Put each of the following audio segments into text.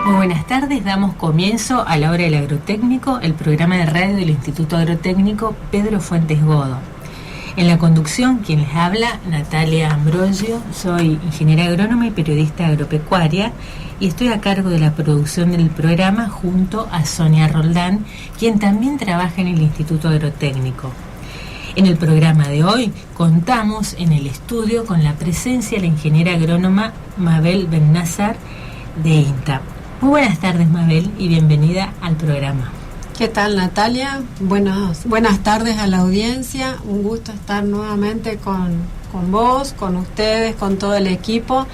Muy buenas tardes, damos comienzo a la hora del agrotécnico, el programa de radio del Instituto Agrotécnico Pedro Fuentes Godo. En la conducción, quien les habla, Natalia Ambrosio, soy ingeniera agrónoma y periodista agropecuaria y estoy a cargo de la producción del programa junto a Sonia Roldán, quien también trabaja en el Instituto Agrotécnico. En el programa de hoy contamos en el estudio con la presencia de la ingeniera agrónoma Mabel Bennazar de INTA. Muy buenas tardes, Mabel, y bienvenida al programa. ¿Qué tal, Natalia? Buenas tardes a la audiencia. Un gusto estar nuevamente con vos, con ustedes, con todo el equipo.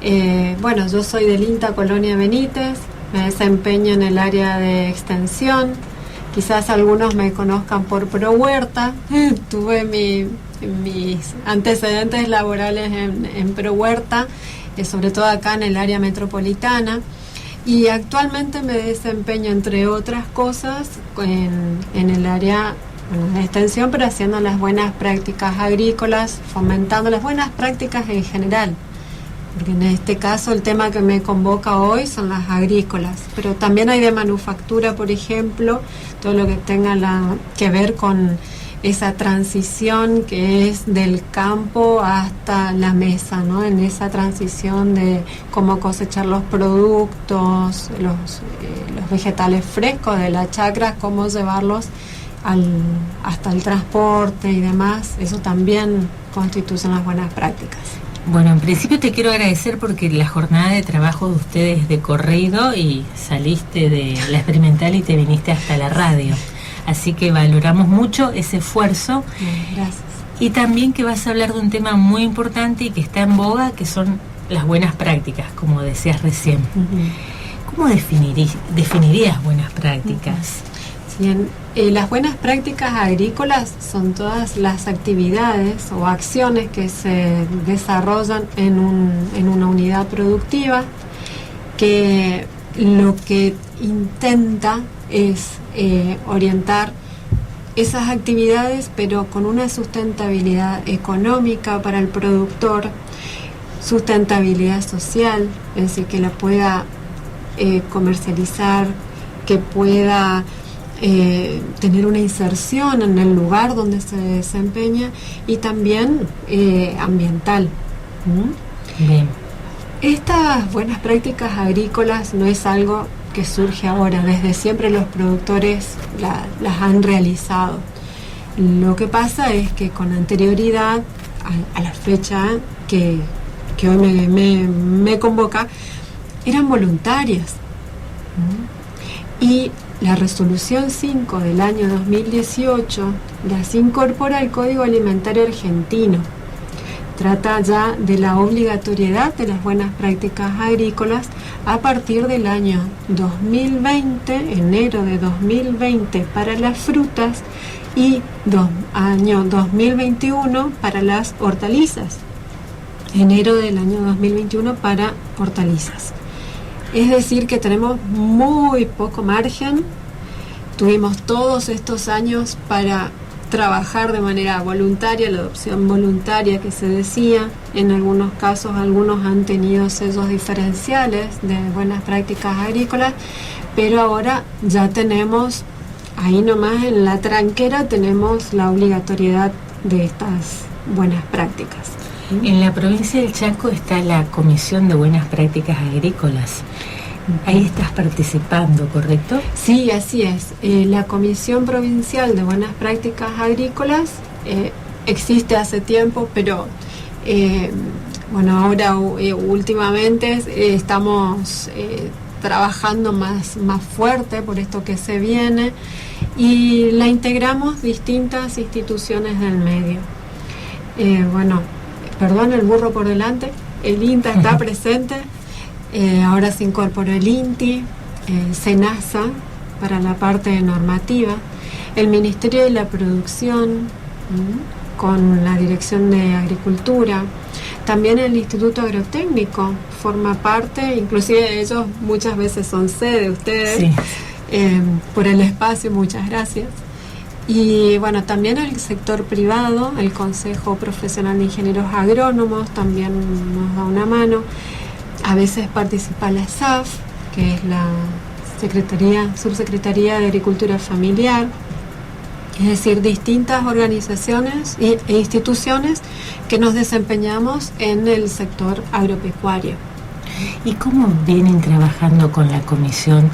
Yo soy del INTA Colonia Benítez, me desempeño en el área de extensión. Quizás algunos me conozcan por ProHuerta. Tuve mis antecedentes laborales en ProHuerta, sobre todo acá en el área metropolitana. Y actualmente me desempeño, entre otras cosas, en el área de extensión, pero haciendo las buenas prácticas agrícolas, fomentando las buenas prácticas en general. Porque en este caso el tema que me convoca hoy son las agrícolas. Pero también hay de manufactura, por ejemplo, todo lo que tenga que ver con esa transición que es del campo hasta la mesa, ¿no? En esa transición de cómo cosechar los productos, los vegetales frescos de la chacra, cómo llevarlos hasta el transporte y demás. Eso también constituyen las buenas prácticas. Bueno, en principio te quiero agradecer porque la jornada de trabajo de ustedes es de corrido y saliste de la experimental y te viniste hasta la radio. Así que valoramos mucho ese esfuerzo. Gracias. Y también que vas a hablar de un tema muy importante y que está en boga, que son las buenas prácticas, como decías recién. Uh-huh. ¿Cómo definirías buenas prácticas? Bien, las buenas prácticas agrícolas son todas las actividades o acciones que se desarrollan en una unidad productiva, que lo que intenta es orientar esas actividades, pero con una sustentabilidad económica para el productor, sustentabilidad social, es decir, que la pueda comercializar, que pueda tener una inserción en el lugar donde se desempeña, y también ambiental. Bien. Estas buenas prácticas agrícolas no es algo que surge ahora, desde siempre los productores las han realizado. Lo que pasa es que con anterioridad a la fecha que hoy me convoca, eran voluntarias. Y la resolución 5 del año 2018 las incorpora al Código Alimentario Argentino. Trata ya de la obligatoriedad de las buenas prácticas agrícolas a partir del año 2020, enero de 2020 para las frutas y año 2021 para las hortalizas. Enero del año 2021 para hortalizas. Es decir, que tenemos muy poco margen. Tuvimos todos estos años para trabajar de manera voluntaria, la adopción voluntaria que se decía. En algunos casos, algunos han tenido sellos diferenciales de buenas prácticas agrícolas, pero ahora ya tenemos, ahí nomás en la tranquera, tenemos la obligatoriedad de estas buenas prácticas. En la provincia del Chaco está la Comisión de Buenas Prácticas Agrícolas. Ahí estás participando, ¿correcto? Sí, así es. La Comisión Provincial de Buenas Prácticas Agrícolas existe hace tiempo, pero ahora últimamente estamos trabajando más fuerte por esto que se viene, y la integramos distintas instituciones del medio. Perdón, el burro por delante. El INTA está presente. Ahora se incorporó el INTI, SENASA para la parte normativa, el Ministerio de la Producción con la Dirección de Agricultura, también el Instituto Agrotécnico forma parte, inclusive ellos muchas veces son sede de ustedes. Sí. Por el espacio, muchas gracias. Y bueno, también el sector privado, el Consejo Profesional de Ingenieros Agrónomos también nos da una mano. A veces participa la SAF, que es la Subsecretaría de Agricultura Familiar, es decir, distintas organizaciones e instituciones que nos desempeñamos en el sector agropecuario. ¿Y cómo vienen trabajando con la comisión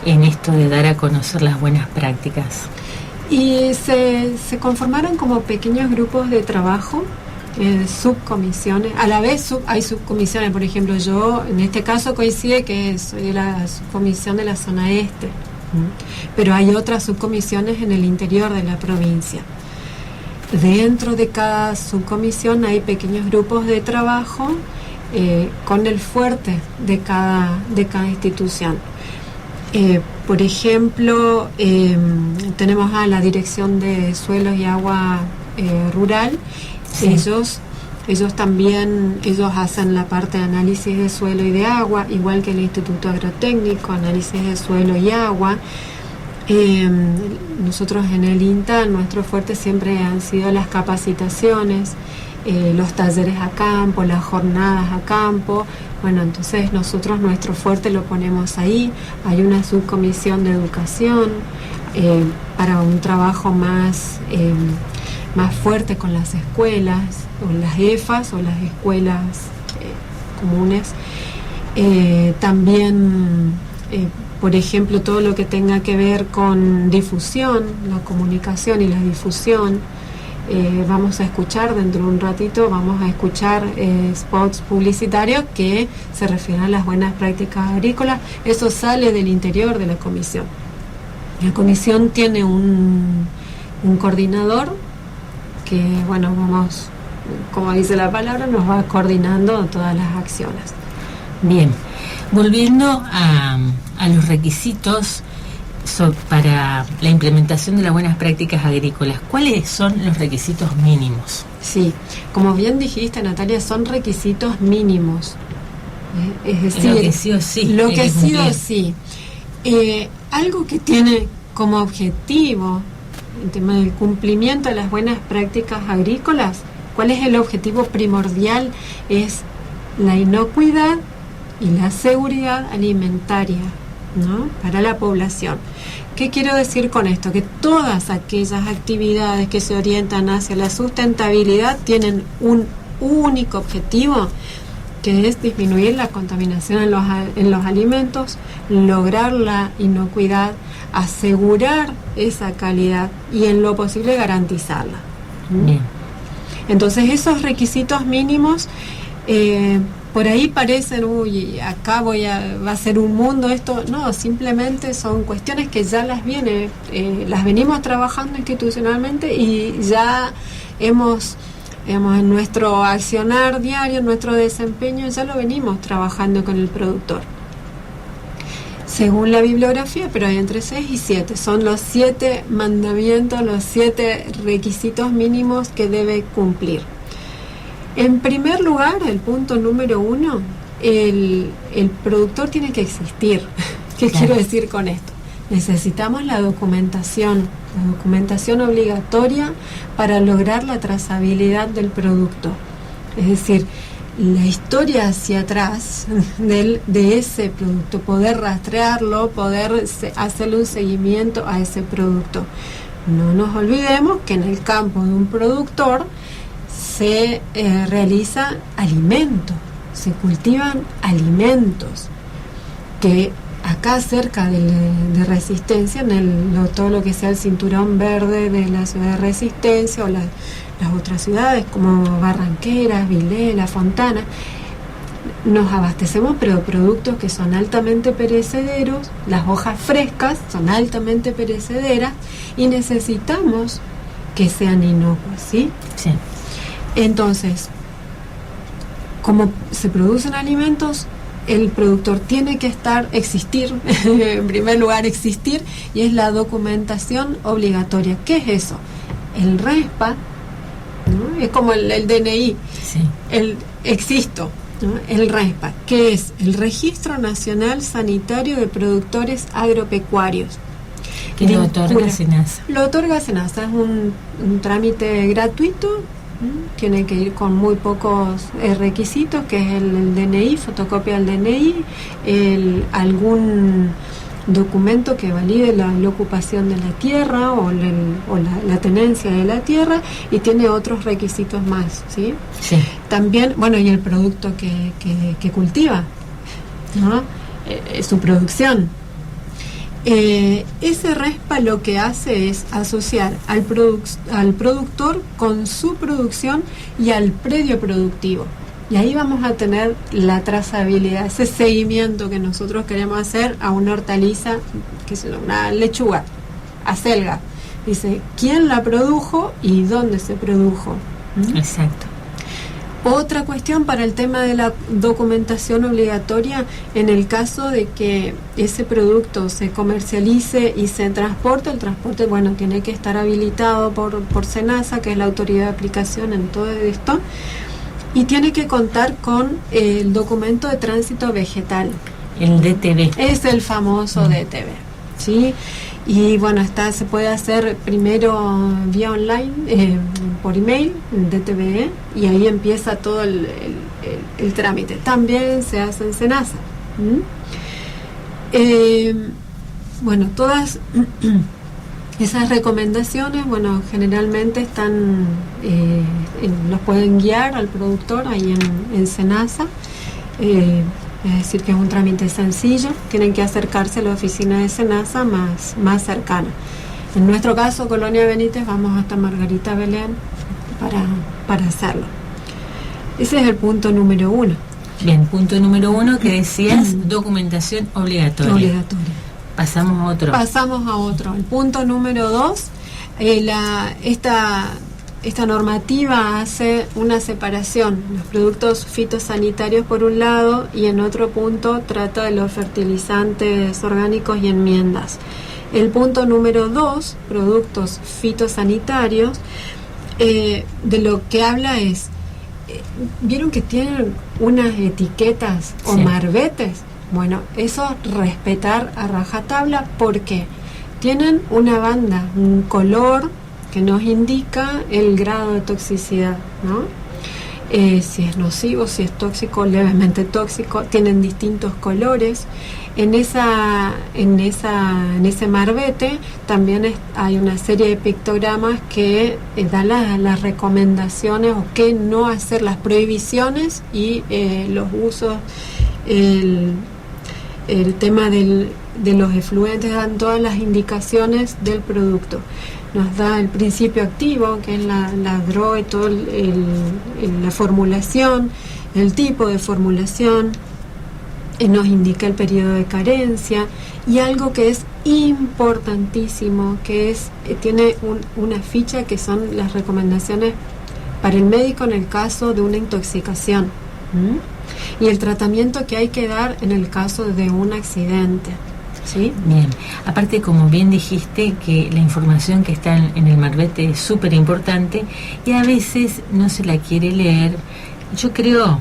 en esto de dar a conocer las buenas prácticas? Y se conformaron como pequeños grupos de trabajo, subcomisiones. A la vez hay subcomisiones, por ejemplo, yo en este caso coincide que soy de la subcomisión de la zona este, pero hay otras subcomisiones en el interior de la provincia. Dentro de cada subcomisión hay pequeños grupos de trabajo con el fuerte de cada institución. Por ejemplo, tenemos a la Dirección de Suelos y Agua Rural. Sí. Ellos también hacen la parte de análisis de suelo y de agua, igual que el Instituto Agrotécnico, análisis de suelo y agua. Nosotros en el INTA, nuestro fuerte siempre han sido las capacitaciones, los talleres a campo, las jornadas a campo. Bueno, entonces nosotros nuestro fuerte lo ponemos ahí. Hay una subcomisión de educación para un trabajo más fuerte con las escuelas, o las EFAs o las escuelas comunes. También, por ejemplo, todo lo que tenga que ver con difusión, la comunicación y la difusión. Vamos a escuchar dentro de un ratito, vamos a escuchar spots publicitarios que se refieren a las buenas prácticas agrícolas. Eso sale del interior de la comisión. La comisión tiene un coordinador que, bueno, vamos, como dice la palabra, nos va coordinando todas las acciones. Bien, volviendo a los requisitos para la implementación de las buenas prácticas agrícolas, ¿cuáles son los requisitos mínimos? Sí, como bien dijiste, Natalia, son requisitos mínimos. Es decir, lo que sí o sí. Lo que sí o sí. Algo que tiene como objetivo el tema del cumplimiento de las buenas prácticas agrícolas, ¿cuál es el objetivo primordial? Es la inocuidad y la seguridad alimentaria, ¿no?, para la población. ¿Qué quiero decir con esto? Que todas aquellas actividades que se orientan hacia la sustentabilidad tienen un único objetivo, que es disminuir la contaminación en los alimentos, lograr la inocuidad, asegurar esa calidad y en lo posible garantizarla. Bien. Entonces esos requisitos mínimos por ahí parecen, acá va a ser un mundo esto. No, simplemente son cuestiones que ya las venimos trabajando institucionalmente y ya hemos, digamos, en nuestro accionar diario, en nuestro desempeño, ya lo venimos trabajando con el productor. Según la bibliografía, pero hay entre 6 y 7. Son los 7 mandamientos, los 7 requisitos mínimos que debe cumplir. En primer lugar, el punto número 1, el productor tiene que existir. ¿Qué quiero decir con esto? Necesitamos la documentación obligatoria para lograr la trazabilidad del producto. Es decir, la historia hacia atrás de ese producto, poder rastrearlo, poder hacerle un seguimiento a ese producto. No nos olvidemos que en el campo de un productor se realiza alimento, se cultivan alimentos, que acá cerca de Resistencia, todo lo que sea el cinturón verde de la ciudad de Resistencia o las otras ciudades como Barranqueras, Vilé, La Fontana, nos abastecemos pero de productos que son altamente perecederos. Las hojas frescas son altamente perecederas y necesitamos que sean inocuas, ¿sí? Sí. Entonces, como se producen alimentos, el productor tiene que existir, en primer lugar existir, y es la documentación obligatoria. ¿Qué es eso? El RESPA, ¿no? Es como el DNI, sí. Existo, ¿no? El RESPA, que es el Registro Nacional Sanitario de Productores Agropecuarios. Que lo otorga SENASA. Lo otorga SENASA, es un trámite gratuito Tiene que ir con muy pocos requisitos, que es el DNI, fotocopia del DNI, algún documento que valide la ocupación de la tierra o la tenencia de la tierra, y tiene otros requisitos más, ¿sí? Sí. También, bueno, y el producto que cultiva, ¿no? Su producción. Ese RESPA lo que hace es asociar al productor con su producción y al predio productivo. Y ahí vamos a tener la trazabilidad, ese seguimiento que nosotros queremos hacer a una hortaliza, que es una lechuga, acelga. Dice, ¿quién la produjo y dónde se produjo? Exacto. Otra cuestión para el tema de la documentación obligatoria, en el caso de que ese producto se comercialice y se transporte, el transporte, bueno, tiene que estar habilitado por SENASA, que es la autoridad de aplicación en todo esto, y tiene que contar con el documento de tránsito vegetal. El DTV. Es el famoso DTV, ¿sí? Y bueno, se puede hacer primero vía online, por email, DTV, y ahí empieza todo el trámite. También se hace en SENASA. Bueno, todas esas recomendaciones, bueno, generalmente están, los pueden guiar al productor ahí en SENASA. Es decir, que es un trámite sencillo, tienen que acercarse a la oficina de SENASA más cercana. En nuestro caso, Colonia Benítez, vamos hasta Margarita Belén para hacerlo. Ese es el punto número 1. Bien, punto número 1 que decías, documentación obligatoria. Obligatoria. Pasamos a otro. El punto número 2, esta normativa hace una separación, los productos fitosanitarios por un lado, y en otro punto trata de los fertilizantes orgánicos y enmiendas. El punto número 2, productos fitosanitarios, de lo que habla es, ¿vieron que tienen unas etiquetas o marbetes? Bueno, eso respetar a rajatabla, porque tienen una banda, un color que nos indica el grado de toxicidad, ¿no? Si es nocivo, si es tóxico, levemente tóxico, tienen distintos colores. En ese marbete también hay una serie de pictogramas que dan las recomendaciones o qué no hacer, las prohibiciones y los usos, el tema de los efluentes, dan todas las indicaciones del producto. Nos da el principio activo, que es la DRO y todo la formulación, el tipo de formulación, nos indica el periodo de carencia, y algo que es importantísimo, que tiene una ficha que son las recomendaciones para el médico en el caso de una intoxicación, y el tratamiento que hay que dar en el caso de un accidente. ¿Sí? Bien, aparte, como bien dijiste, que la información que está en el marbete es súper importante y a veces no se la quiere leer. Yo creo,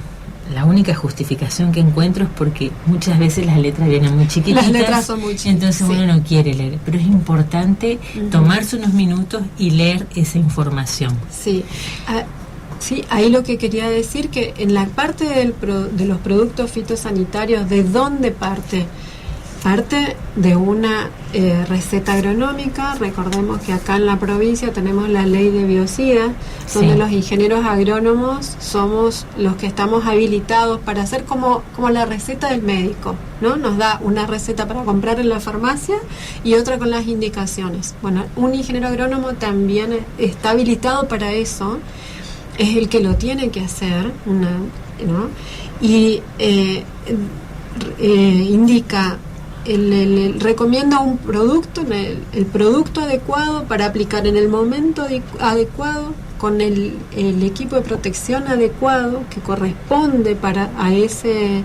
la única justificación que encuentro es porque muchas veces las letras vienen muy chiquititas. Las letras son muy chiquitas, entonces uno no quiere leer, pero es importante tomarse unos minutos y leer esa información. Sí. Sí, ahí lo que quería decir, que en la parte de los productos fitosanitarios, ¿de dónde parte? Parte de una receta agronómica. Recordemos que acá en la provincia tenemos la ley de biocidas, donde los ingenieros agrónomos somos los que estamos habilitados para hacer como la receta del médico, ¿no? Nos da una receta para comprar en la farmacia y otra con las indicaciones. Bueno, un ingeniero agrónomo también está habilitado para eso, es el que lo tiene que hacer, ¿no? Y indica, recomienda un producto, el producto adecuado para aplicar en el momento adecuado, con el equipo de protección adecuado que corresponde a ese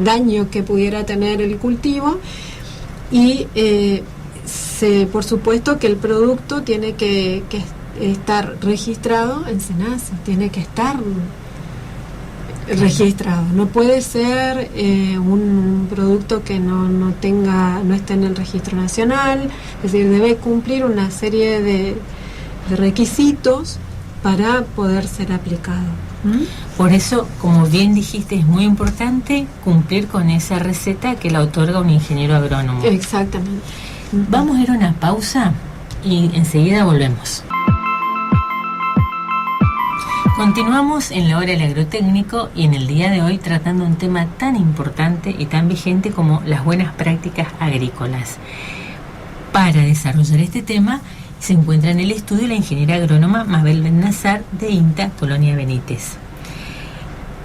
daño que pudiera tener el cultivo, y por supuesto que el producto tiene que estar registrado en SENASA, tiene que estar registrado. No puede ser un producto que no esté en el registro nacional, es decir, debe cumplir una serie de de requisitos para poder ser aplicado. Por eso, como bien dijiste, es muy importante cumplir con esa receta que la otorga un ingeniero agrónomo. Exactamente. Vamos a ir a una pausa y enseguida volvemos. Continuamos en la hora del agrotécnico y en el día de hoy tratando un tema tan importante y tan vigente como las buenas prácticas agrícolas. Para desarrollar este tema se encuentra en el estudio la ingeniera agrónoma Mabel Bennazar de INTA Colonia Benítez.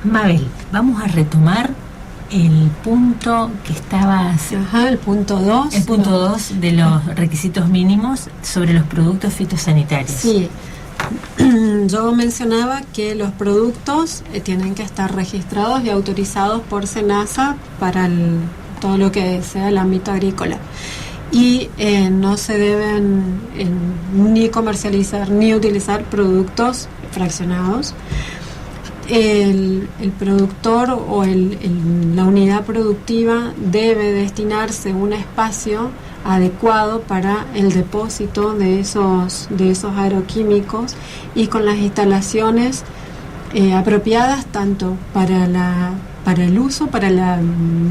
Mabel, vamos a retomar el punto que estabas... el punto 2. El punto 2 de los requisitos mínimos sobre los productos fitosanitarios. Sí, yo mencionaba que los productos tienen que estar registrados y autorizados por SENASA para todo lo que sea el ámbito agrícola. Y no se deben ni comercializar ni utilizar productos fraccionados. El productor o la unidad productiva debe destinarse un espacio adecuado para el depósito de esos agroquímicos y con las instalaciones apropiadas tanto para el uso, para la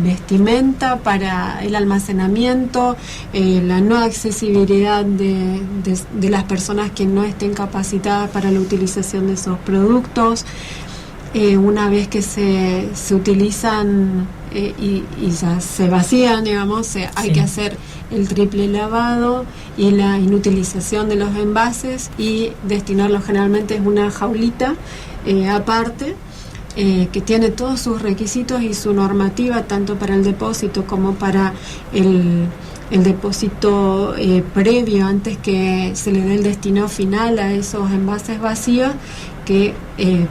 vestimenta, para el almacenamiento, la no accesibilidad de las personas que no estén capacitadas para la utilización de esos productos. Una vez que se utilizan y ya se vacían, digamos, hay que hacer el triple lavado y la inutilización de los envases y destinarlos generalmente en una jaulita aparte, que tiene todos sus requisitos y su normativa tanto para el depósito como para el depósito previo antes que se le dé el destino final a esos envases vacíos, que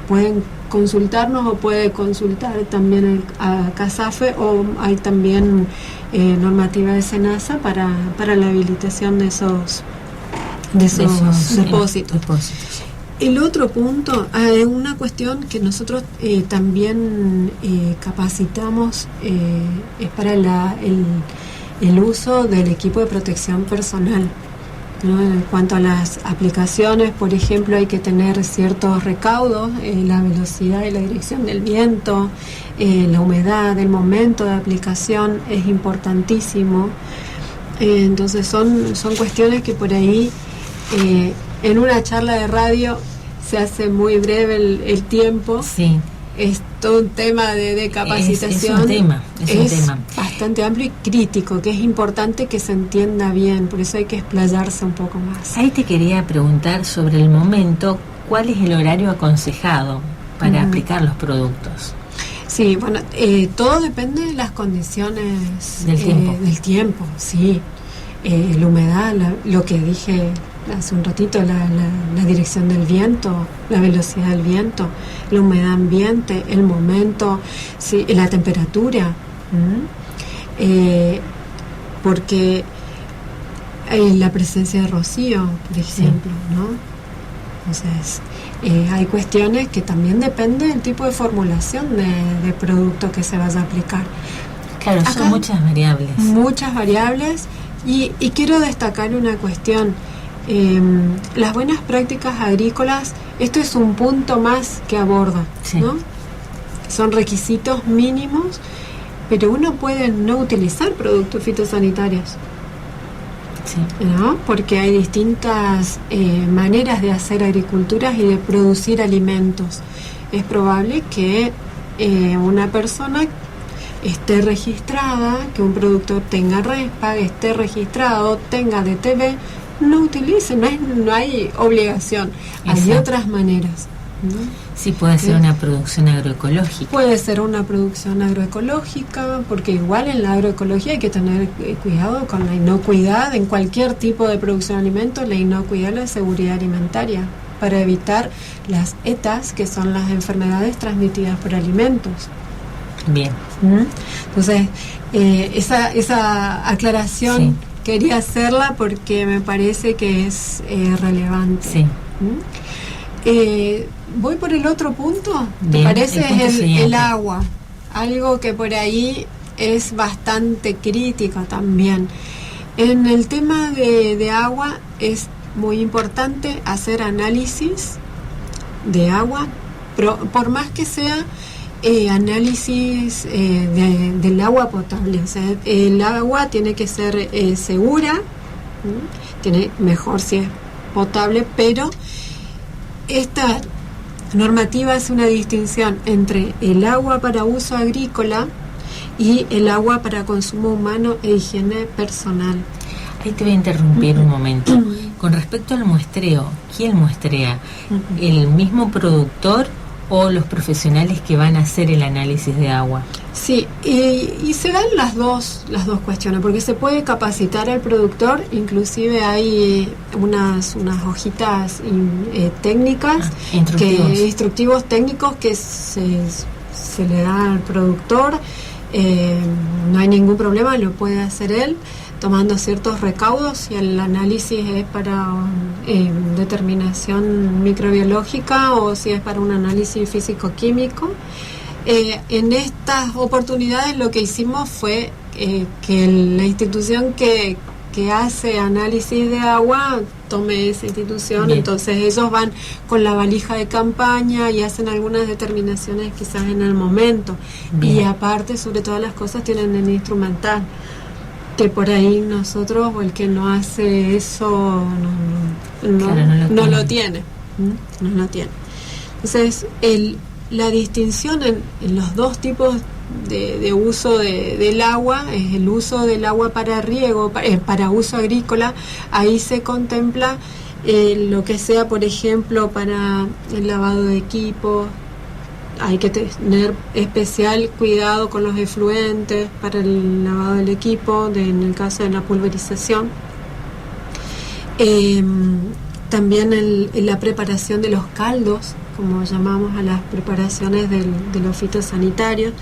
pueden consultarnos o puede consultar también a CASAFE, o hay también normativa de SENASA para la habilitación de esos depósitos. El otro punto, una cuestión que nosotros también capacitamos es para el uso del equipo de protección personal, ¿no? En cuanto a las aplicaciones, por ejemplo, hay que tener ciertos recaudos, la velocidad y la dirección del viento, la humedad, el momento de aplicación es importantísimo. Entonces son cuestiones que por ahí en una charla de radio se hace muy breve el tiempo. Sí. Es todo un tema de capacitación. Es un tema bastante amplio y crítico, que es importante que se entienda bien, por eso hay que explayarse un poco más. Ahí te quería preguntar sobre el momento, ¿cuál es el horario aconsejado para aplicar los productos? Sí, bueno, todo depende de las condiciones del tiempo, sí. La humedad, lo que dije hace un ratito, la dirección del viento, la velocidad del viento, la humedad ambiente, el momento, sí, la temperatura, porque la presencia de rocío, por ejemplo, ¿no? Entonces, hay cuestiones que también dependen del tipo de formulación de producto que se vaya a aplicar. Claro, acá son muchas variables. Muchas variables, y quiero destacar una cuestión. Las buenas prácticas agrícolas, esto es un punto más que aborda, ¿no? Son requisitos mínimos, pero uno puede no utilizar productos fitosanitarios, ¿no? Porque hay distintas maneras de hacer agriculturas y de producir alimentos. Es probable que una persona esté registrada, que un productor tenga RESPAG, esté registrado, tenga DTB, no utilice, no hay obligación. Hay otras maneras, ¿no? Sí, puede ser una producción agroecológica. Puede ser una producción agroecológica, porque igual en la agroecología hay que tener cuidado con la inocuidad, en cualquier tipo de producción de alimentos, la inocuidad y la seguridad alimentaria, para evitar las ETAs, que son las enfermedades transmitidas por alimentos. Bien. Entonces, esa aclaración quería hacerla porque me parece que es relevante. Sí. Voy por el otro punto. ¿Te Bien, parece? Es el agua. Algo que por ahí es bastante crítico también. En el tema de agua es muy importante hacer análisis de agua, por más que sea análisis del agua potable. O sea, el agua tiene que ser segura, tiene mejor si es potable, pero esta normativa hace una distinción entre el agua para uso agrícola y el agua para consumo humano e higiene personal. Ahí te voy a interrumpir un momento. Con respecto al muestreo, ¿quién muestrea? ¿El mismo productor o los profesionales que van a hacer el análisis de agua? Sí, y se dan las dos cuestiones, porque se puede capacitar al productor, inclusive hay unas hojitas técnicas, instructivos técnicos que se le da al productor, no hay ningún problema, lo puede hacer él, tomando ciertos recaudos, y el análisis es para determinación microbiológica o si es para un análisis físico-químico. En estas oportunidades lo que hicimos fue que la institución que hace análisis de agua tome esa institución. Bien. Entonces ellos van con la valija de campaña y hacen algunas determinaciones quizás en el momento. Bien. Y aparte, sobre todas las cosas, tienen el instrumental, que por ahí nosotros, o el que no hace eso, no lo tiene. No lo tiene. Entonces, la distinción en los dos tipos de uso del agua es el uso del agua para riego, para uso agrícola. Ahí se contempla lo que sea, por ejemplo, para el lavado de equipo. Hay que tener especial cuidado con los efluentes para el lavado del equipo, en el caso de la pulverización. También en la preparación de los caldos, como llamamos a las preparaciones de los fitosanitarios.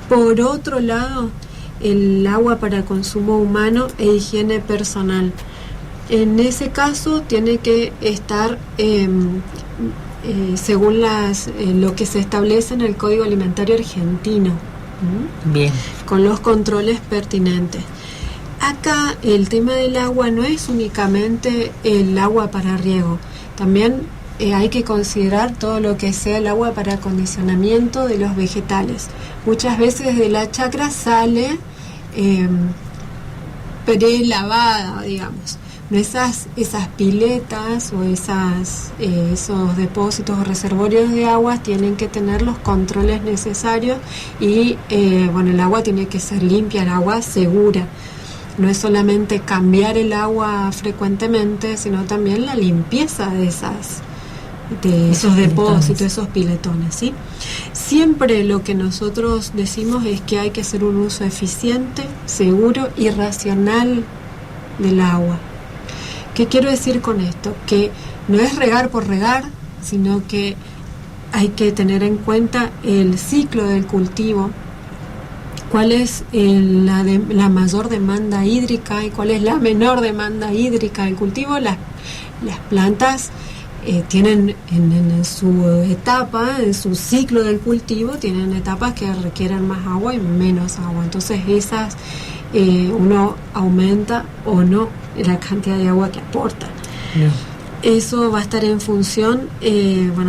Por otro lado, el agua para consumo humano e higiene personal. En ese caso tiene que estar según lo que se establece en el Código Alimentario Argentino. Bien. Con los controles pertinentes. Acá el tema del agua no es únicamente el agua para riego, también hay que considerar todo lo que sea el agua para acondicionamiento de los vegetales. Muchas veces de la chacra sale prelavada, digamos. Esas piletas o esos depósitos o reservorios de agua tienen que tener los controles necesarios y el agua tiene que ser limpia, el agua segura. No es solamente cambiar el agua frecuentemente, sino también la limpieza de esos depósitos, esos piletones, ¿sí? Siempre lo que nosotros decimos es que hay que hacer un uso eficiente, seguro y racional del agua. ¿Qué quiero decir con esto? Que no es regar por regar, sino que hay que tener en cuenta el ciclo del cultivo, cuál es la mayor demanda hídrica y cuál es la menor demanda hídrica del cultivo. Las plantas tienen en su etapa, en su ciclo del cultivo, tienen etapas que requieren más agua y menos agua. Entonces esas uno aumenta o no la cantidad de agua que aporta. No. Eso va a estar en función,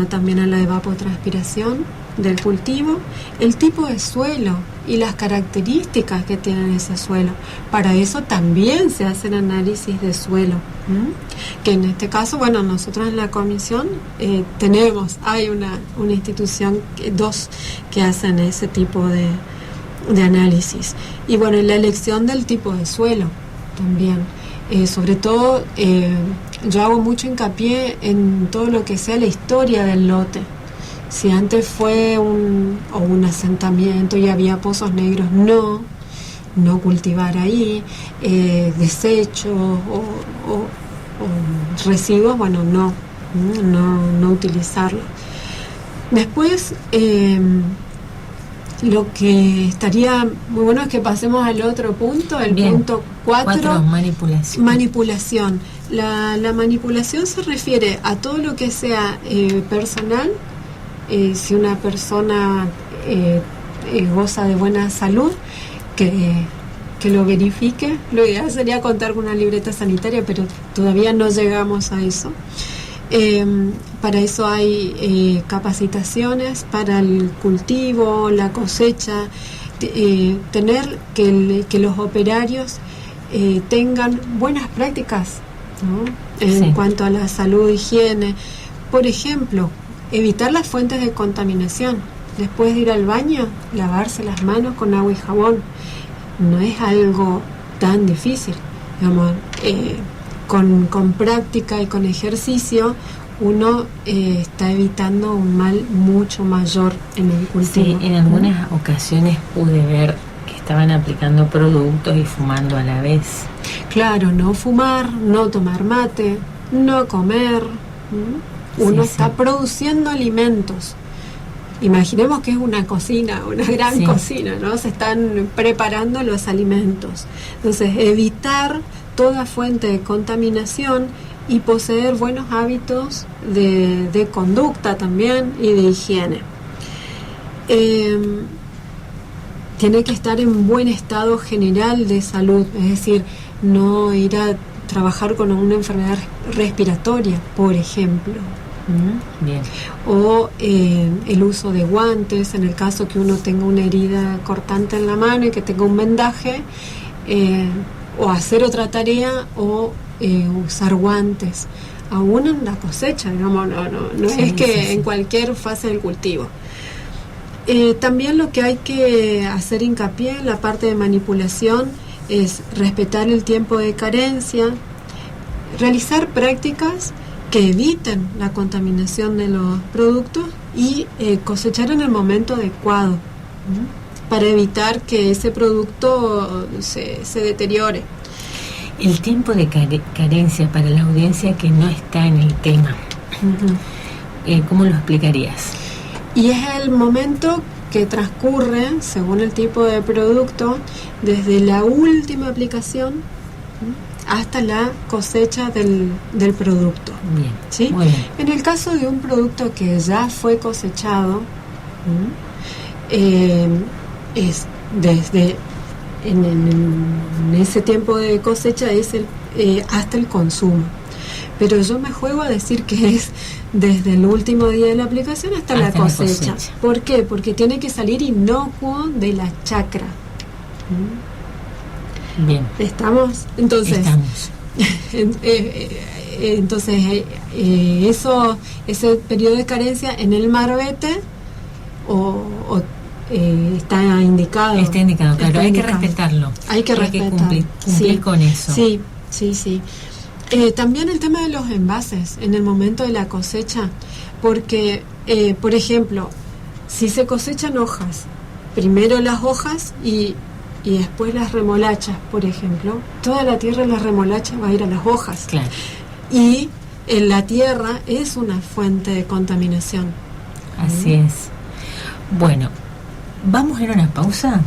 también a la evapotranspiración del cultivo, el tipo de suelo y las características que tiene ese suelo. Para eso también se hacen análisis de suelo, que en este caso, nosotros en la comisión hay una institución, dos que hacen ese tipo de análisis. Y en la elección del tipo de suelo también. Sobre todo, yo hago mucho hincapié en todo lo que sea la historia del lote. Si antes fue un asentamiento y había pozos negros, no cultivar ahí, desechos o residuos, no utilizarlo. Después, lo que estaría muy bueno es que pasemos al otro punto, el Bien. Punto 4, manipulación. La manipulación se refiere a todo lo que sea personal. Si una persona goza de buena salud, que que lo verifique. Lo ideal sería contar con una libreta sanitaria, pero todavía no llegamos a eso. Para eso hay capacitaciones para el cultivo, la cosecha, tener que los operarios tengan buenas prácticas, ¿no? En cuanto a la salud, higiene. Por ejemplo, evitar las fuentes de contaminación. Después de ir al baño, lavarse las manos con agua y jabón. No es algo tan difícil, digamos, con práctica y con ejercicio uno está evitando un mal mucho mayor en el cultivo. Sí, en algunas ocasiones pude ver que estaban aplicando productos y fumando a la vez. Claro, no fumar, no tomar mate, no comer. Uno está produciendo alimentos. Imaginemos que es una cocina, una gran cocina, ¿no? Se están preparando los alimentos. Entonces, evitar toda fuente de contaminación y poseer buenos hábitos de conducta también y de higiene. Tiene que estar en buen estado general de salud, es decir, no ir a trabajar con una enfermedad respiratoria, por ejemplo. Bien. O el uso de guantes en el caso que uno tenga una herida cortante en la mano y que tenga un vendaje, o hacer otra tarea o usar guantes aún en la cosecha, digamos, no es que en cualquier fase del cultivo. También lo que hay que hacer hincapié en la parte de manipulación es respetar el tiempo de carencia, realizar prácticas que eviten la contaminación de los productos y cosechar en el momento adecuado, para evitar que ese producto se deteriore. El tiempo de carencia para la audiencia que no está en el tema, ¿cómo lo explicarías? Y es el momento que transcurre, según el tipo de producto, desde la última aplicación hasta la cosecha del producto. Bien, ¿sí? Muy bien. En el caso de un producto que ya fue cosechado, es desde en ese tiempo de cosecha es hasta el consumo. Pero yo me juego a decir que es desde el último día de la aplicación hasta la cosecha. ¿Por qué? Porque tiene que salir inocuo de la chacra. Bien. ¿Estamos? Entonces, entonces ese periodo de carencia en el marbete está indicado. Está indicado, claro, hay que respetarlo. Hay que cumplir con eso. Sí. También el tema de los envases en el momento de la cosecha, porque, por ejemplo, si se cosechan hojas, primero las hojas y después las remolachas, por ejemplo, toda la tierra de las remolachas va a ir a las hojas. Claro. Y la tierra es una fuente de contaminación. Así es. Bueno, ¿vamos a ir a una pausa?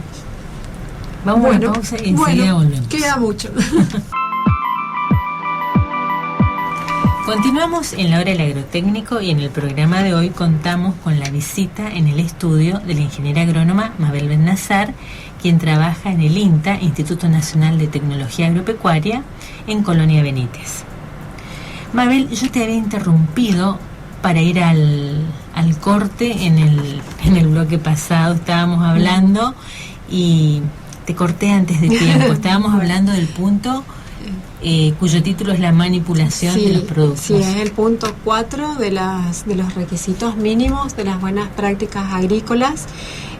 Vamos a una pausa y enseguida volvemos. Queda mucho. Continuamos en la hora del agrotécnico y en el programa de hoy contamos con la visita en el estudio de la ingeniera agrónoma Mabel Bennazar, quien trabaja en el INTA, Instituto Nacional de Tecnología Agropecuaria, en Colonia Benítez. Mabel, yo te había interrumpido para ir al corte en el bloque pasado, estábamos hablando y te corté antes de tiempo, estábamos hablando del punto cuyo título es la manipulación de los productos. Sí, es el punto 4 de los requisitos mínimos de las buenas prácticas agrícolas.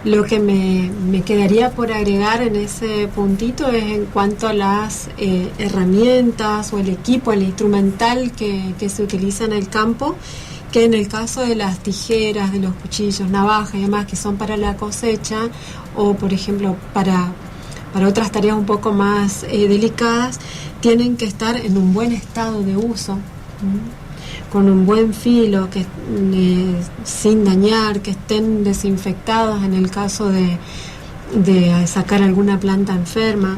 Lo que me quedaría por agregar en ese puntito es en cuanto a las herramientas o el equipo, el instrumental que se utiliza en el campo, que en el caso de las tijeras, de los cuchillos, navajas y demás que son para la cosecha o por ejemplo para otras tareas un poco más delicadas, tienen que estar en un buen estado de uso, con un buen filo, que sin dañar, que estén desinfectados en el caso de sacar alguna planta enferma.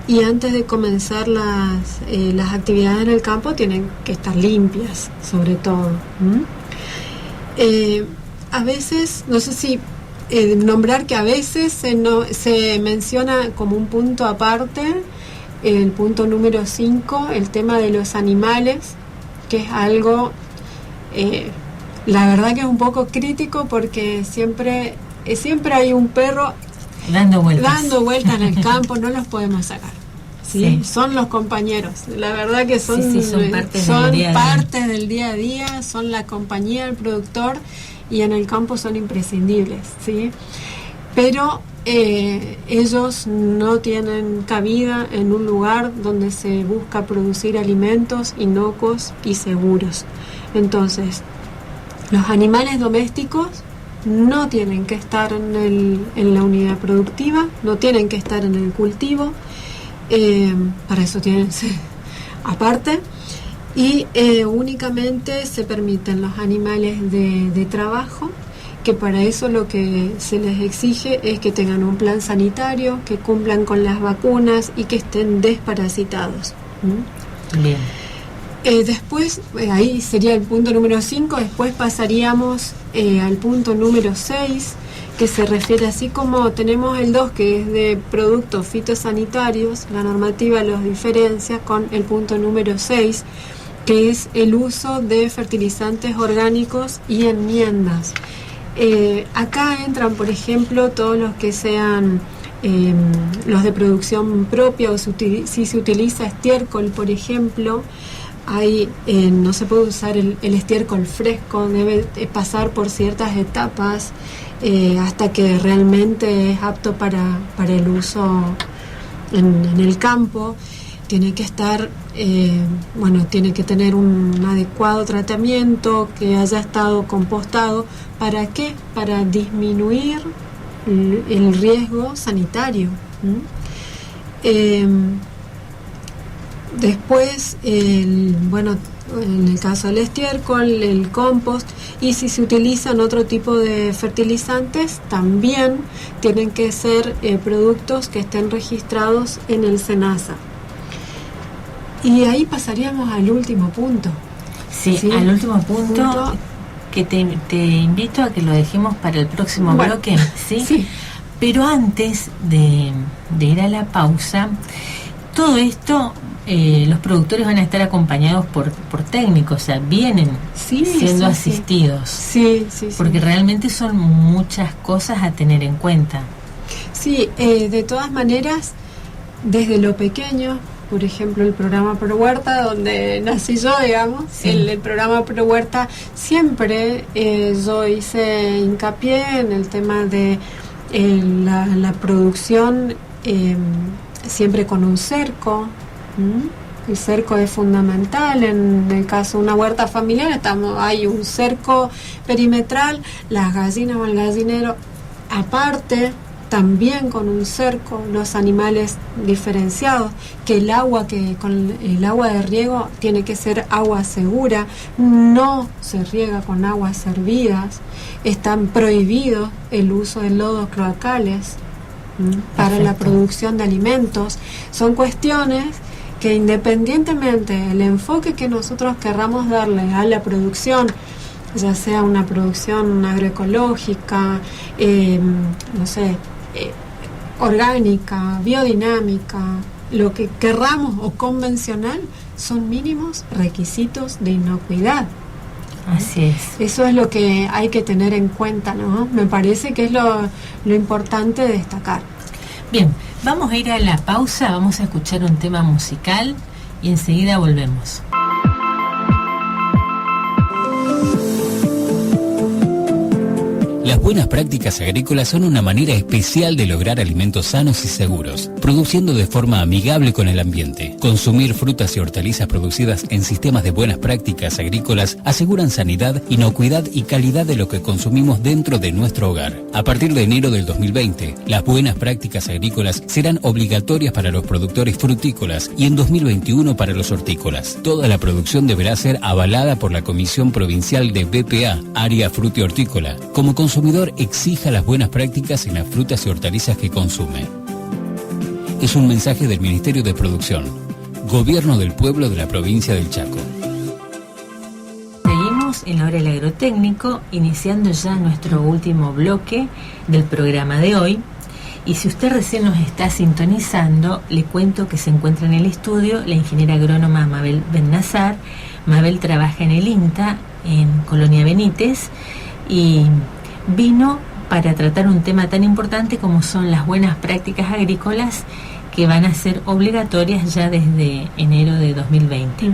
Y antes de comenzar las actividades en el campo tienen que estar limpias, sobre todo. A veces, no sé si nombrar que a veces se menciona como un punto aparte, el punto número 5, el tema de los animales, que es algo, la verdad que es un poco crítico, porque siempre hay un perro dando vueltas en el campo, no los podemos sacar. ¿Sí? Son los compañeros, la verdad que son parte del día a día, son la compañía del productor, y en el campo son imprescindibles, ¿sí? Pero ellos no tienen cabida en un lugar donde se busca producir alimentos inocuos y seguros. Entonces, los animales domésticos no tienen que estar en la unidad productiva, no tienen que estar en el cultivo, para eso tienen aparte, y únicamente se permiten los animales de trabajo, que para eso lo que se les exige es que tengan un plan sanitario, que cumplan con las vacunas y que estén desparasitados. Bien. Después, ahí sería el punto número 5, después pasaríamos al punto número 6, que se refiere, así como tenemos el 2, que es de productos fitosanitarios, la normativa los diferencia con el punto número 6, que es el uso de fertilizantes orgánicos y enmiendas. Acá entran, por ejemplo, todos los que sean los de producción propia, o si se utiliza estiércol, por ejemplo, ahí no se puede usar el estiércol fresco, debe pasar por ciertas etapas hasta que realmente es apto para el uso en el campo. Tiene que estar, tiene que tener un adecuado tratamiento, que haya estado compostado. ¿Para qué? Para disminuir el riesgo sanitario. Después, en el caso del estiércol, el compost, y si se utilizan otro tipo de fertilizantes, también tienen que ser productos que estén registrados en el SENASA. Y ahí pasaríamos al último punto. Sí, al último punto que te invito a que lo dejemos para el próximo bloque, ¿sí? Sí. Pero antes de ir a la pausa, todo esto, los productores van a estar acompañados por técnicos, o sea, vienen siendo asistidos. Sí. Porque realmente son muchas cosas a tener en cuenta. Sí, de todas maneras, desde lo pequeño, por ejemplo, el programa Pro Huerta, donde nací yo, digamos, el programa Pro Huerta, siempre yo hice hincapié en el tema de la producción, siempre con un cerco. El cerco es fundamental. En el caso de una huerta familiar hay un cerco perimetral, las gallinas o el gallinero aparte, también con un cerco, los animales diferenciados, que el agua de riego tiene que ser agua segura, no se riega con aguas hervidas, están prohibidos el uso de lodos cloacales para la producción de alimentos. Son cuestiones que, independientemente del enfoque que nosotros querramos darle a la producción, ya sea una producción agroecológica, orgánica, biodinámica, lo que querramos, o convencional, son mínimos requisitos de inocuidad. Así es. Eso es lo que hay que tener en cuenta, ¿no? Me parece que es lo importante de destacar. Bien, vamos a ir a la pausa, vamos a escuchar un tema musical y enseguida volvemos. Las buenas prácticas agrícolas son una manera especial de lograr alimentos sanos y seguros, produciendo de forma amigable con el ambiente. Consumir frutas y hortalizas producidas en sistemas de buenas prácticas agrícolas aseguran sanidad, inocuidad y calidad de lo que consumimos dentro de nuestro hogar. A partir de enero del 2020, las buenas prácticas agrícolas serán obligatorias para los productores frutícolas y en 2021 para los hortícolas. Toda la producción deberá ser avalada por la Comisión Provincial de BPA, Área Frutihortícola. Como consumidor, exija las buenas prácticas en las frutas y hortalizas que consume. Es un mensaje del Ministerio de Producción, Gobierno del Pueblo de la Provincia del Chaco. Estamos en la hora del agrotécnico, iniciando ya nuestro último bloque del programa de hoy. Y si usted recién nos está sintonizando, le cuento que se encuentra en el estudio la ingeniera agrónoma Mabel Bennazar. Mabel trabaja en el INTA, en Colonia Benítez, y vino para tratar un tema tan importante como son las buenas prácticas agrícolas, que van a ser obligatorias ya desde enero de 2020.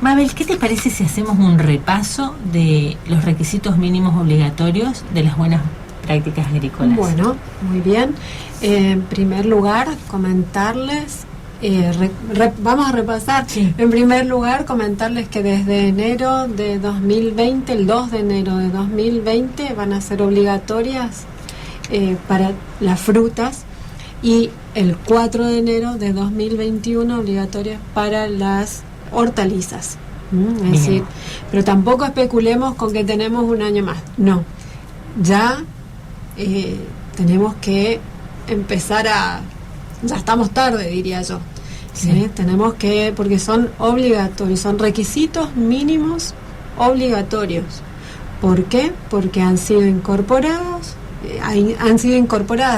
Mabel, ¿qué te parece si hacemos un repaso de los requisitos mínimos obligatorios de las buenas prácticas agrícolas? Bueno, muy bien. En primer lugar, comentarles, vamos a repasar. Sí. En primer lugar, comentarles que desde enero de 2020, el 2 de enero de 2020, van a ser obligatorias para las frutas, y el 4 de enero de 2021 obligatorias para las hortalizas. Es decir, pero tampoco especulemos con que tenemos un año más. No, ya tenemos que empezar ya estamos tarde, diría yo. Sí. Tenemos que, porque son obligatorios, son requisitos mínimos obligatorios. ¿Por qué? Porque han sido incorporadas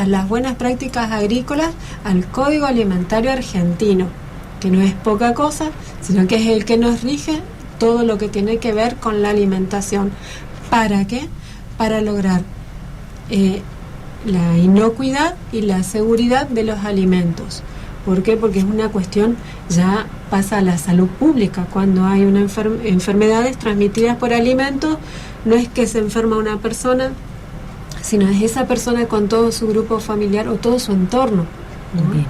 las buenas prácticas agrícolas al Código Alimentario Argentino, que no es poca cosa, sino que es el que nos rige todo lo que tiene que ver con la alimentación. ¿Para qué? Para lograr la inocuidad y la seguridad de los alimentos. ¿Por qué? Porque es una cuestión, ya pasa a la salud pública. Cuando hay una enfermedades transmitidas por alimentos, no es que se enferma una persona, sino es esa persona con todo su grupo familiar o todo su entorno, ¿no? Bien.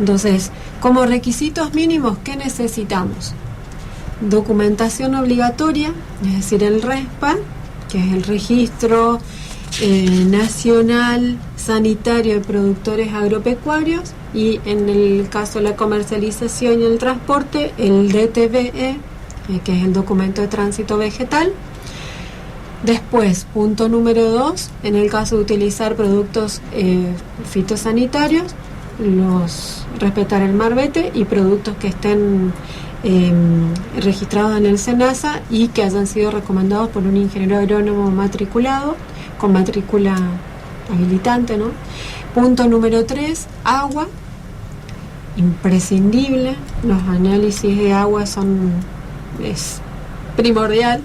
Entonces, como requisitos mínimos, ¿qué necesitamos? Documentación obligatoria, es decir, el RESPA, que es el Registro Nacional Sanitario de Productores Agropecuarios, y en el caso de la comercialización y el transporte, el DTBE, que es el Documento de Tránsito Vegetal. Después, punto número 2, en el caso de utilizar productos fitosanitarios, respetar el marbete, y productos que estén registrados en el SENASA y que hayan sido recomendados por un ingeniero agrónomo matriculado, con matrícula habilitante, ¿no? Punto número 3, agua, imprescindible. Los análisis de agua es primordial.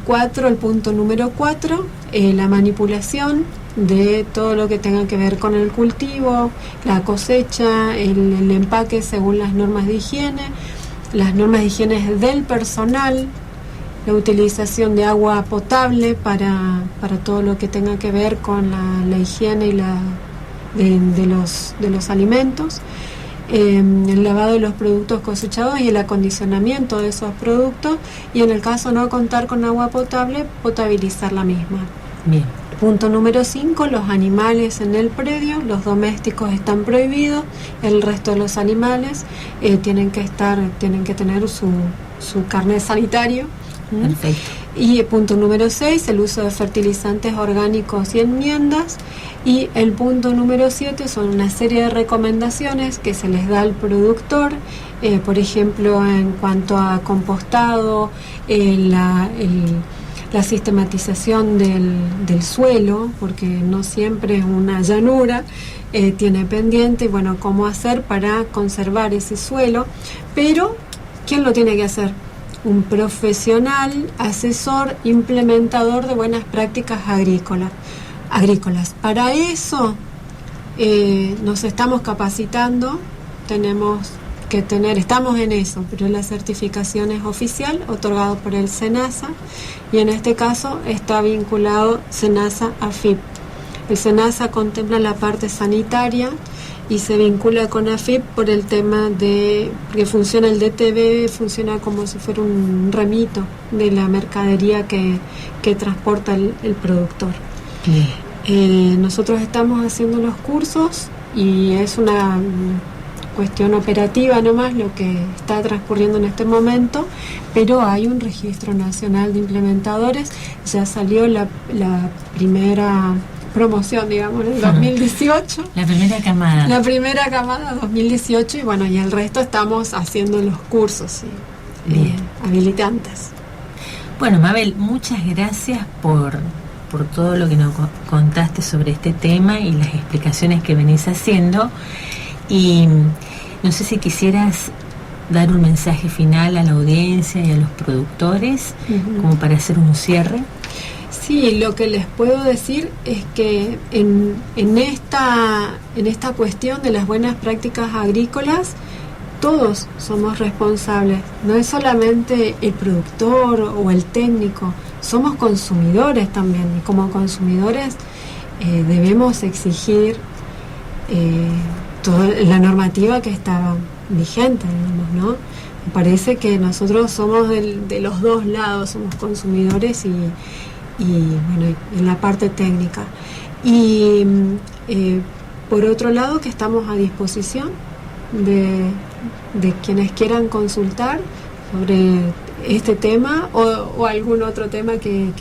4, el punto número 4, la manipulación de todo lo que tenga que ver con el cultivo, la cosecha, el empaque según las normas de higiene, las normas de higiene del personal, la utilización de agua potable para todo lo que tenga que ver con la higiene y de los alimentos, el lavado de los productos cosechados y el acondicionamiento de esos productos, y en el caso no contar con agua potable, potabilizar la misma. Bien. Punto número 5, los animales en el predio, los domésticos están prohibidos, el resto de los animales tienen que tener su carnet sanitario. Perfecto. Y punto número 6, el uso de fertilizantes orgánicos y enmiendas. Y el punto número 7 son una serie de recomendaciones que se les da al productor, por ejemplo, en cuanto a compostado, la sistematización del suelo, porque no siempre es una llanura, tiene pendiente, y bueno, cómo hacer para conservar ese suelo. Pero, ¿quién lo tiene que hacer? Un profesional, asesor, implementador de buenas prácticas agrícolas. Para eso nos estamos capacitando, estamos en eso, pero la certificación es oficial, otorgado por el SENASA, y en este caso está vinculado SENASA-AFIP. El SENASA contempla la parte sanitaria y se vincula con AFIP por el tema de que funciona el DTB, funciona como si fuera un remito de la mercadería que transporta el productor. Nosotros estamos haciendo los cursos y es una cuestión operativa nomás lo que está transcurriendo en este momento, pero hay un registro nacional de implementadores. Ya salió la primera promoción, digamos, en el 2018. La primera camada. La primera camada 2018, y bueno, y el resto estamos haciendo los cursos habilitantes. Bueno, Mabel, muchas gracias por todo lo que nos contaste sobre este tema y las explicaciones que venís haciendo. Y no sé si quisieras dar un mensaje final a la audiencia y a los productores, como para hacer un cierre. Sí, lo que les puedo decir es que en esta cuestión de las buenas prácticas agrícolas, todos somos responsables. No es solamente el productor o el técnico, somos consumidores también. Y como consumidores debemos exigir toda la normativa que está vigente, digamos, ¿no? Me parece que nosotros somos de los dos lados, somos consumidores y bueno, en la parte técnica. Y por otro lado, que estamos a disposición de quienes quieran consultar sobre este tema o algún otro tema que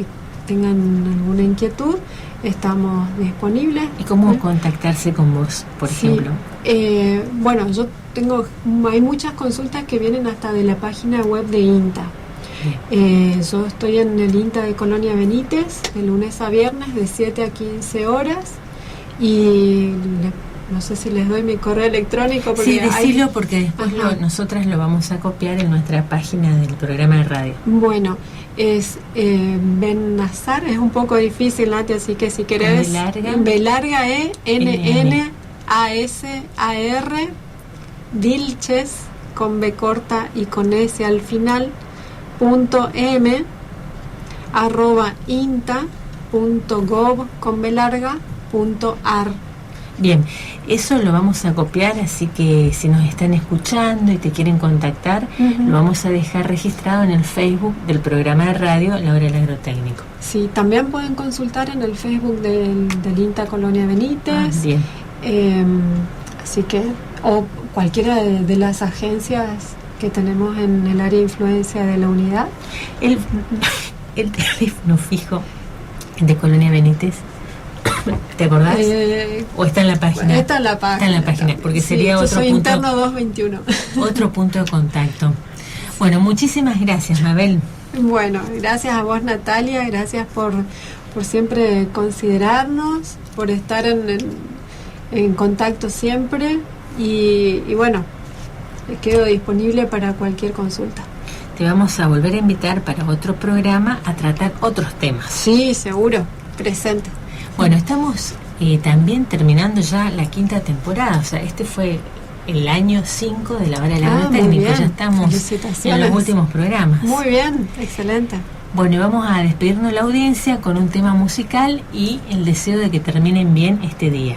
tengan alguna inquietud, estamos disponibles. ¿Y cómo contactarse con vos, por ejemplo? Bueno, hay muchas consultas que vienen hasta de la página web de INTA. Yo estoy en el INTA de Colonia Benítez, de lunes a viernes, de 7 a 15 horas, y no sé si les doy mi correo electrónico. Sí, decilo porque después nosotras lo vamos a copiar en nuestra página del programa de radio. Bueno, es Bennasar, es un poco difícil, Nati, así que si querés... B larga E, N A S A R, Vilches, con B corta y con S al final, .m @inta.gov con B larga .ar. Bien, eso lo vamos a copiar, así que si nos están escuchando y te quieren contactar, lo vamos a dejar registrado en el Facebook del programa de radio La Hora del Agrotécnico. Sí, también pueden consultar en el Facebook del INTA Colonia Benítez. Bien. Así que, o cualquiera de las agencias que tenemos en el área de influencia de la unidad. El teléfono fijo de Colonia Benítez, ¿te acordás? ¿O está en la página? Está en la página. Está en la página, porque sería otro soy punto. Interno 221. Otro punto de contacto. Bueno, muchísimas gracias, Mabel. Bueno, gracias a vos, Natalia, gracias por siempre considerarnos, por estar en contacto siempre y bueno, quedo disponible para cualquier consulta. Te vamos a volver a invitar para otro programa a tratar otros temas. Sí, seguro, presente. Bueno, estamos también terminando ya la 5ª temporada, o sea, este fue el año 5 de La Hora del Agrotécnico, ya estamos en los últimos programas. Muy bien, excelente. Bueno, y vamos a despedirnos de la audiencia con un tema musical y el deseo de que terminen bien este día.